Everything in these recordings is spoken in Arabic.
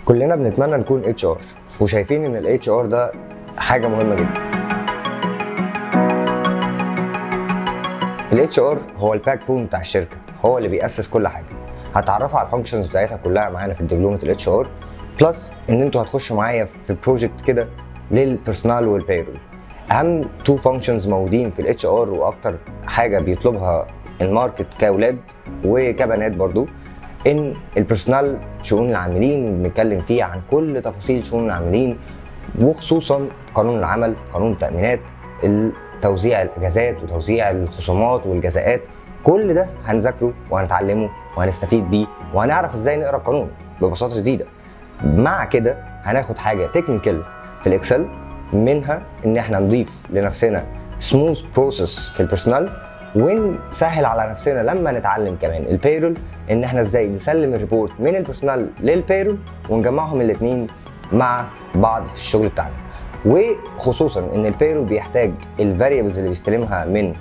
كلنا بنتمنى نكون اتش ار وشايفين ان الاتش ار ده حاجه مهمه جدا. الاتش ار هو الباك بون بتاع الشركه، هو اللي بيأسس كل حاجه. هتعرفوا على الفانكشنز بتاعتها كلها معانا في دبلومه الاتش ار، بلس ان انتوا هتخشوا معايا في بروجكت كده للبيرسونال والبيرول. اهم تو فانكشنز موجودين في الاتش ار واكتر حاجه بيطلبها الماركت كاولاد وكبنات برضو، ان البيرسونال شؤون العاملين بنتكلم فيه عن كل تفاصيل شؤون العاملين، وخصوصا قانون العمل، قانون التأمينات، توزيع الاجازات وتوزيع الخصومات والجزاءات. كل ده هنذاكره وهنتعلمه وهنستفيد بيه وهنعرف ازاي نقرا القانون ببساطه شديده. مع كده هناخد حاجه تكنيكال في الاكسل، منها ان احنا نضيف لنفسنا سموث بروسيس في البيرسونال، ونسهل على نفسنا لما نتعلم كمان البيرول ان احنا ازاي نسلم الريبورت من البيرسونال للبيرول ونجمعهم الاثنين مع بعض في الشغل بتاعنا. وخصوصا ان البيرول بيحتاج الفاريبلز اللي بيستلمها من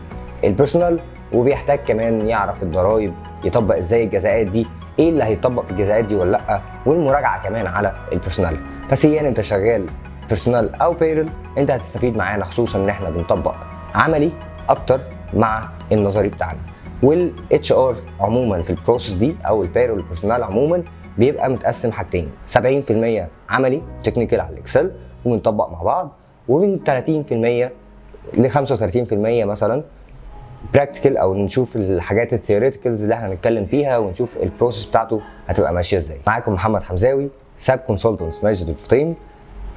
البيرسونال، وبيحتاج كمان يعرف الضرايب، يطبق ازاي الجزاءات دي، ايه اللي هيطبق في الجزاءات دي ولا لا، والمراجعه كمان على البيرسونال. فسيان انت شغال بيرسونال او بيرول، انت هتستفيد معانا، خصوصا ان احنا بنطبق عملي اكتر مع النظري بتاعنا. والاتش ار عموما في البروسيس دي او البيرول البيرسونال عموما بيبقى متقسم حاجتين: 70% عملي تكنيكال على الاكسل وبنطبق مع بعض، ومن 30% ل 35% مثلا براكتيكال، او نشوف الحاجات الثيوريتيكالز اللي احنا هنتكلم فيها ونشوف البروسيس بتاعته هتبقى ماشيه ازاي. معاكم محمد حمزاوي، ساب كونسلتنت في ماجد الفطيم،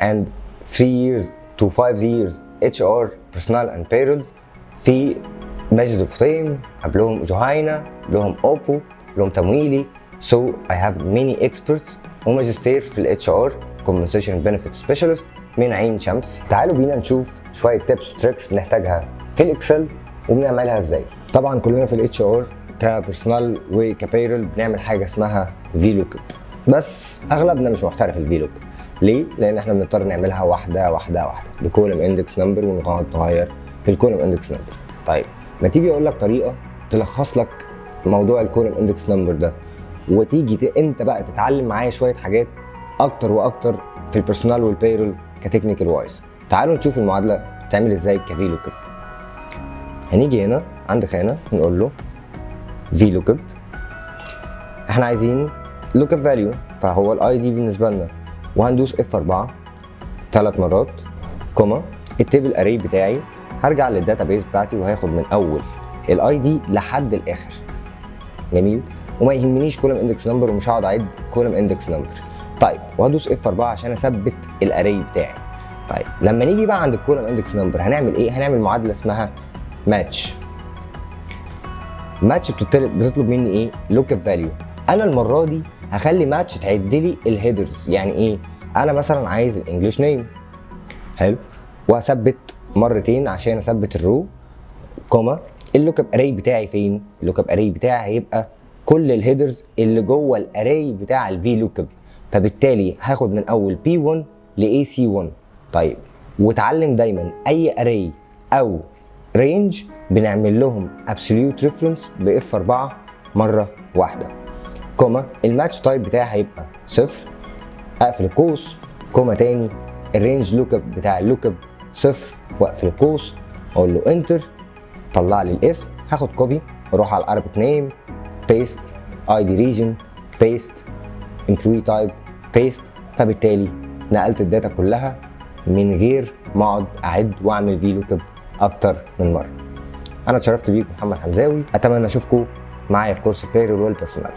and 3 years to 5 years HR Personnel and Payrolls في ماجد الفطيم، قبلهم جهينة، قبلهم اوبو، قبلهم تمويلي. So I have many experts، وماجستير في ال HR Compensation Benefit Specialist من عين شمس. تعالوا بينا نشوف شوية تيبس وتريكس بنحتاجها في الاكسل وبنعملها ازاي. طبعا كلنا في الاتش ار كبيرسونال وكبيرول بنعمل حاجة اسمها في لوك اب، بس اغلبنا مش محترف الفي لوك اب. ليه؟ لان احنا بنضطر نعملها واحدة واحدة واحدة بكولم اندكس نمبر، ونقعد نغير في الكولم اندكس نمبر. طيب ما تيجي اقول لك طريقة تلخص لك موضوع الكولم اندكس نمبر ده، وتيجي انت بقى تتعلم معايا شويه حاجات اكتر واكتر في البيرسونال والبيرول كتكنيكال وايز. تعالوا نشوف المعادله بتعمل ازاي كفي لوك اب. هنيجي هنا عند خانه نقول له في لوك اب، احنا عايزين لوك اب فاليو، فهو الاي دي بالنسبه لنا، وهندوس اف 4 3 مرات كوما التيبل اري بتاعي. هرجع للداتابيز بتاعتي وهاخد من اول الاي دي لحد الاخر. جميل، وما يهمنيش كولم اندكس نمبر، ومش هقعد اعد كولم اندكس نمبر. طيب وهدوس اف 4 عشان اثبت الاري بتاعي. طيب لما نيجي بقى عند الكولم اندكس نمبر هنعمل ايه؟ هنعمل معادله اسمها ماتش. ماتش بتطلب مني ايه؟ لوك اب فاليو. انا المره دي هخلي ماتش تعد لي الهيدرز. يعني ايه؟ انا مثلا عايز الانجليش نيم، حلو، وهثبت مرتين عشان اثبت الرو، كوما اللوك اب اري بتاعي فين؟ اللوك اب اري بتاعي هيبقى كل الهيدرز اللي جوه الاري بتاع الفي لوك اب، فبالتالي هاخد من اول بي 1 لاي سي 1. طيب واتعلم دايما اي اري او رينج بنعمل لهم ابسوليوت ريفرنس باف 4 مره واحده، كوما الماتش تايب بتاعي هيبقى 0، اقفل القوس، كوما تاني الرينج لوك اب بتاع اللوك اب 0، واقفل القوس، اقول له انتر، طلع لي الاسم، هاخد كوبي واروح على الارابيك نيم، بيست، اي دي ريجن، بيست، امبلوي تايب، بيست. فبالتالي نقلت الداتا كلها من غير ما اقعد اعد واعمل في لوك اب اكتر من مره. انا اتشرفت بيكم محمد حمزاوي، اتمنى اشوفكم معايا في كورس البيرول والبيرسونال.